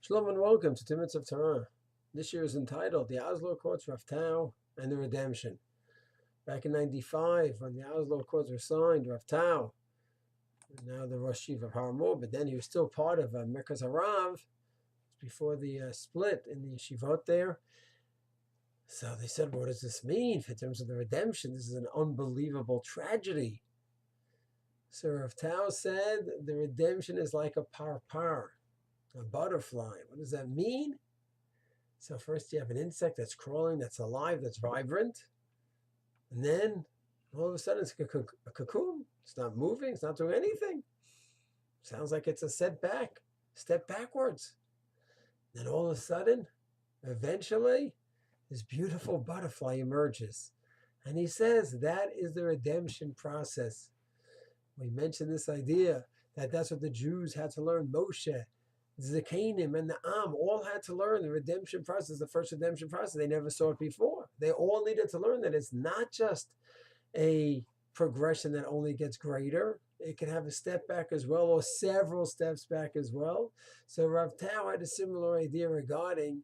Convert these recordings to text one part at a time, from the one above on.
Shalom and welcome to 2 Minutes of Torah. This year is entitled The Oslo Accords, Rav Tau, and the Redemption. Back in 95, when the Oslo Accords were signed, Rav Tau, now the Rosh Yeshiva of Har Harbor, but then he was still part of Merkaz Harav before the split in the yeshivot there. So they said, what does this mean in terms of the redemption? This is an unbelievable tragedy. So Rav Tau said the redemption is like a parpar, a butterfly. What does that mean? So first you have an insect that's crawling, that's alive, that's vibrant. And then all of a sudden it's a cocoon. It's not moving. It's not doing anything. Sounds like it's a step backwards. Then all of a sudden, eventually, this beautiful butterfly emerges. And he says that is the redemption process. We mentioned this idea that that's what the Jews had to learn. Moshe, Zakanim, and the Am all had to learn the redemption process, the first redemption process. They never saw it before. They all needed to learn that it's not just a progression that only gets greater. It can have a step back as well, or several steps back as well. So Rav Tau had a similar idea regarding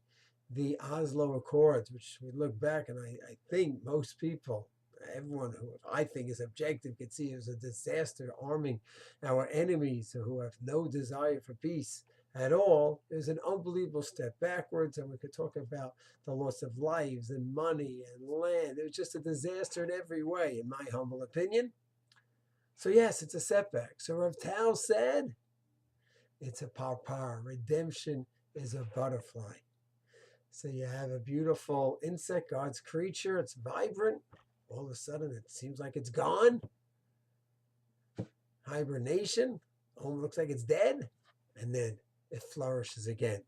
the Oslo Accords, which we look back and I think most people, everyone who I think is objective, can see it was a disaster, arming our enemies who have no desire for peace at all. It was an unbelievable step backwards, and we could talk about the loss of lives and money and land. It was just a disaster in every way, in my humble opinion. So yes, it's a setback. So Rav Tau said, it's a parpar. Redemption is a butterfly. So you have a beautiful insect, God's creature. It's vibrant. All of a sudden, it seems like it's gone. Hibernation. Almost looks like it's dead. And then it flourishes again.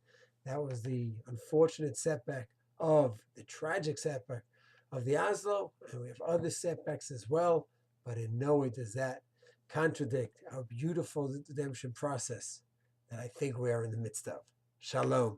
That was the unfortunate setback of the tragic setback of the Oslo. And we have other setbacks as well. But in no way does that contradict our beautiful redemption process that I think we are in the midst of. Shalom.